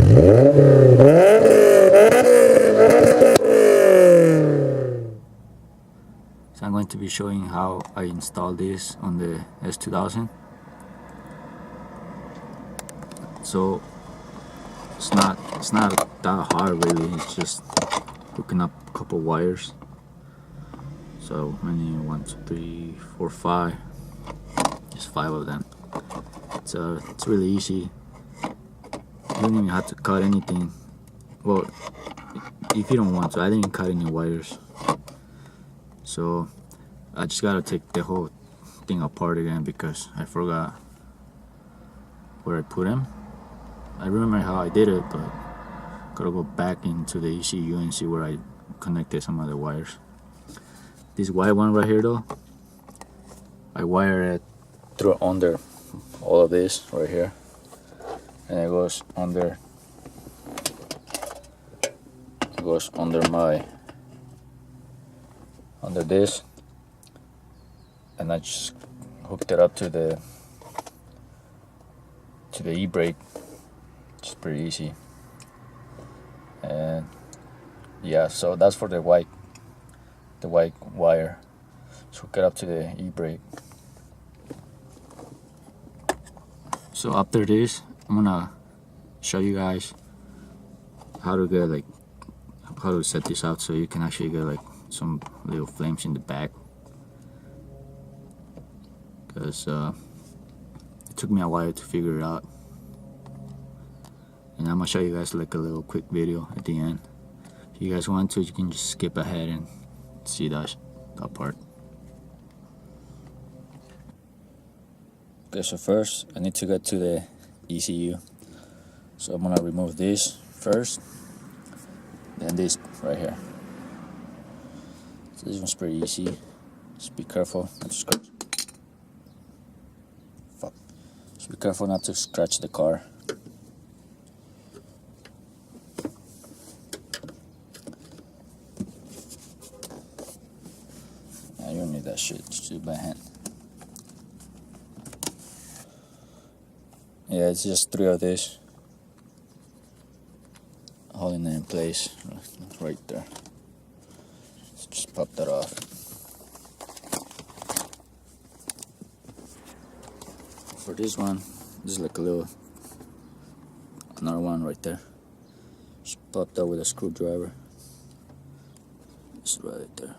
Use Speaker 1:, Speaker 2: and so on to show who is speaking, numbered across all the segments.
Speaker 1: So I'm going to be showing how I install this on the S2000. So it's not that hard really. It's just hooking up a couple wires. So I need 1, 2, 3, 4, 5. Just 5 of them. It's really easy. You don't even have to cut anything. Well, if you don't want to. I didn't cut any wires. So I just gotta take the whole thing apart again because I forgot where I put them. I remember how I did it, but gotta go back into the ECU and see where I connected some of the wires. This white one right here though, I wire it through under all of this right here, and it goes under under this, and I just hooked it up to the e-brake. It's pretty easy. And yeah, so that's for the white wire. So hook it up to the e-brake. So after this, I'm gonna show you guys how to set this out so you can actually get like some little flames in the back, because it took me a while to figure it out. And I'm gonna show you guys like a little quick video at the end. If you guys want to, you can just skip ahead and see that part. Okay, so first I need to get to the ECU. So I'm gonna remove this first, then this right here. So this one's pretty easy. Just be careful not to scratch. Just be careful not to scratch the car. You don't need that shit, just do it by hand. Yeah, it's just 3 of this holding it in place right there. So just pop that off. For this one, this is like another one right there. Just pop that with a screwdriver. Just right there.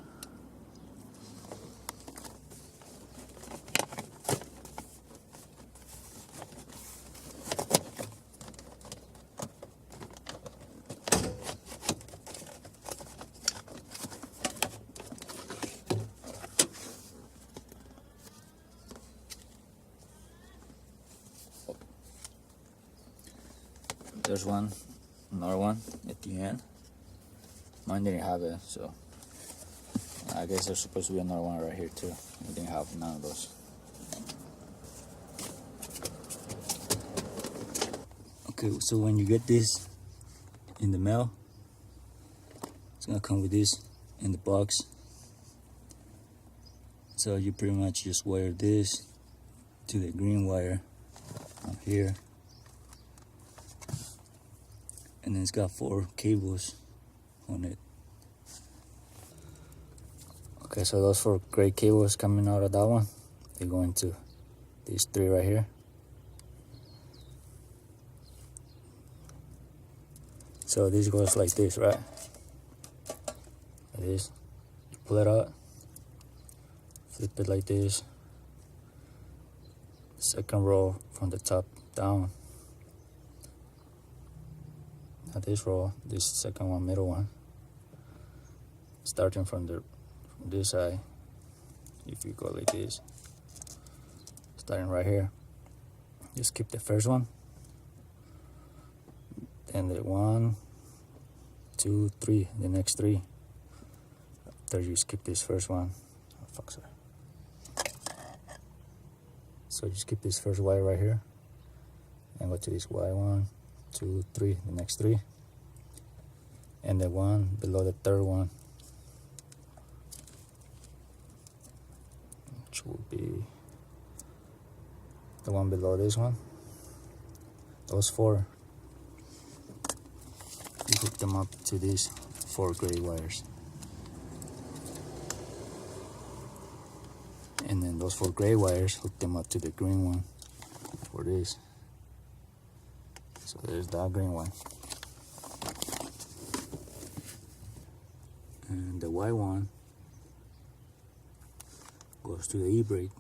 Speaker 1: There's another one at the end. Mine didn't have it, so I guess there's supposed to be another one right here too. We didn't have none of those. Okay, so when you get this in the mail, it's gonna come with this in the box. So you pretty much just wire this to the green wire up here. And then it's got 4 cables on it. Okay, so those 4 gray cables coming out of that one, they go into these 3 right here. So this goes like this, right? Like this. You pull it out, flip it like this. Second row from the top down. Now this row, this second one, middle one, starting from this side. If you go like this, starting right here, you skip the first one, then the 1, 2, 3, the next 3. After you skip this first one, oh fuck, sorry. So you skip this first wire right here, and go to this wire 1, 2, 3, the next 3, and the one below the third one, which will be the one below this one. Those 4, hook them up to these 4 gray wires. And then those 4 gray wires hook them up to the green one for this. So there's that green one. And the white one goes to the e-brake.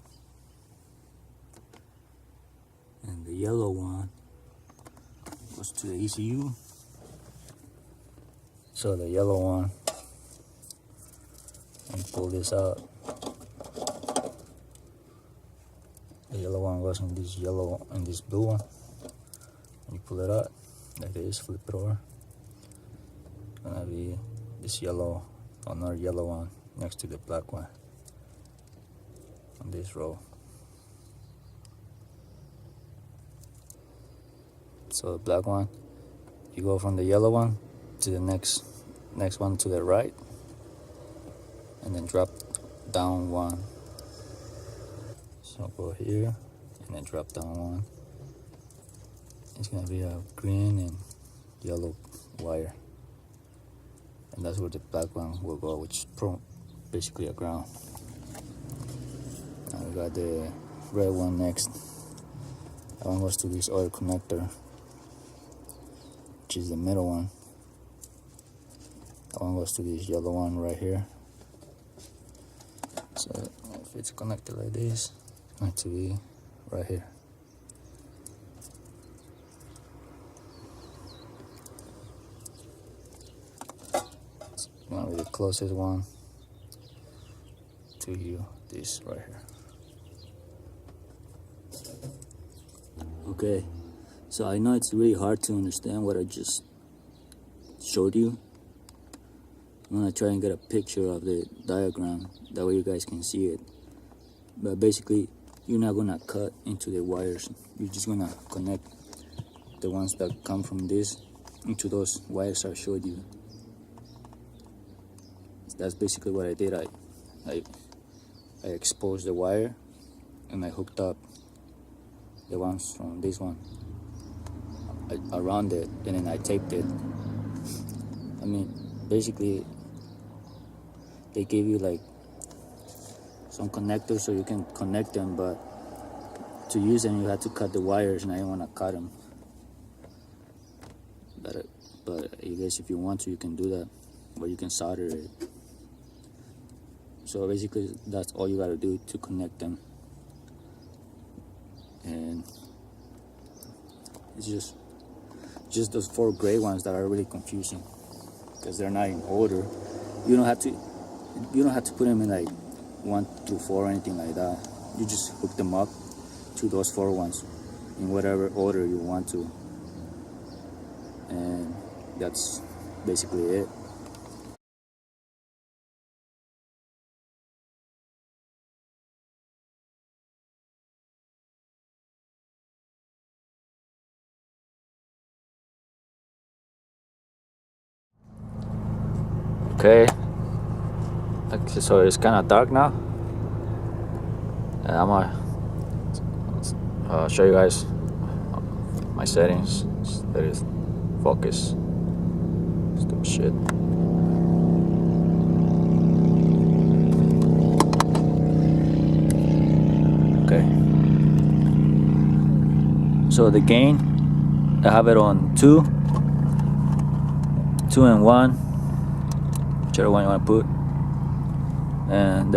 Speaker 1: And the yellow one goes to the ECU. So the yellow one, and pull this out. The yellow one goes in this yellow and this blue one. And you pull it out like this, flip it over. It's gonna be this yellow, another yellow one next to the black one on this row. So the black one, you go from the yellow one to the next one to the right, and then drop down one. So go here and then drop down one. It's gonna be a green and yellow wire, and that's where the black one will go, which is basically a ground. Now we got the red one next. That one goes to this oil connector, which is the middle one. That one goes to this yellow one right here. So if it's connected like this, it's going to be right here. It's going to be the closest one to you, this right here. Okay, so I know it's really hard to understand what I just showed you. I'm gonna try and get a picture of the diagram, that way you guys can see it. But basically, you're not gonna cut into the wires. You're just gonna connect the ones that come from this into those wires I showed you. That's basically what I did. I exposed the wire and I hooked up the ones from this one around it, and then I taped it. I mean, basically, they gave you like some connectors so you can connect them, but to use them you have to cut the wires, and I didn't want to cut them. But I guess if you want to, you can do that, but you can solder it. So basically, that's all you gotta do to connect them. And it's just those 4 gray ones that are really confusing, because they're not in order. You don't have to put them in like 1 through 4 or anything like that. You just hook them up to those 4 ones in whatever order you want to, and that's basically it. Okay, so it's kind of dark now, and I'm gonna show you guys my settings. That is focus. Stupid shit. Okay. So the gain, I have it on 2 and 1, whichever one you want to put. And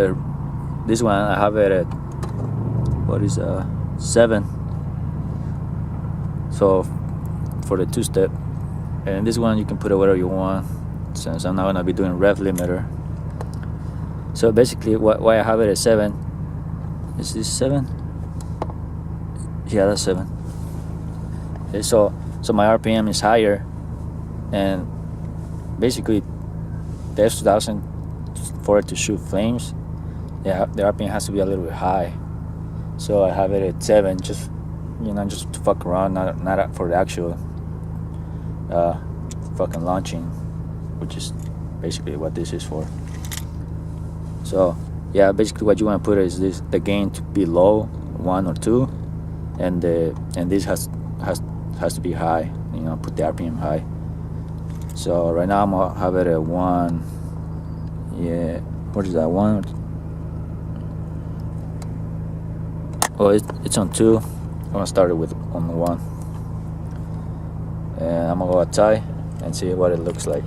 Speaker 1: this one I have it at 7. So for the 2-step, and this one you can put it whatever you want, since I'm not gonna be doing rev limiter. So basically, why I have it at 7 is this 7? Yeah, that's 7. Okay, so my RPM is higher, and basically the s2000, for it to shoot flames, yeah, the RPM has to be a little bit high. So I have it at 7, just to fuck around, not for the actual fucking launching, which is basically what this is for. So yeah, basically what you want to put is the gain to be low, 1 or 2, and this has to be high. Put the RPM high. So right now I'm gonna have it at 1. Yeah, what is that, 1? Oh, it's on 2. I'm gonna start it with on 1, and I'm gonna go outside and see what it looks like.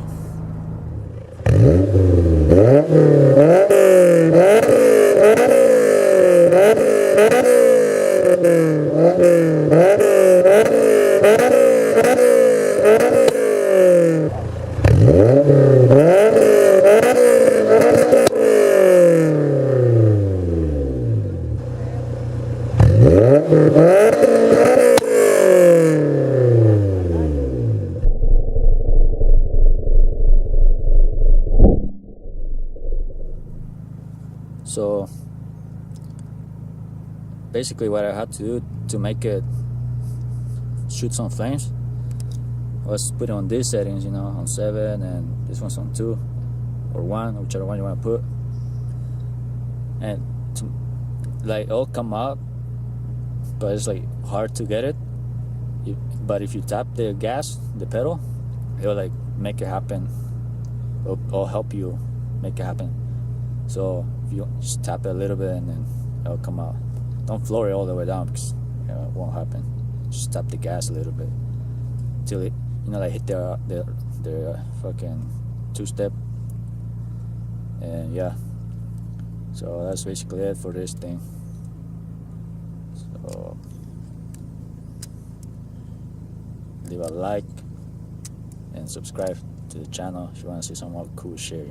Speaker 1: So basically what I had to do to make it shoot some flames was put it on these settings, on 7, and this one's on 2 or 1, whichever one you want to put, and to, like, it'll come out, but it's like hard to get it. But if you tap the gas, the pedal, it'll like make it happen. It'll help you make it happen. So if you just tap it a little bit, and then it'll come out. Don't floor it all the way down, because it won't happen. Just tap the gas a little bit till it, like, hit their fucking 2-step. And yeah, so that's basically it for this thing. So leave a like and subscribe to the channel if you want to see some more cool shit,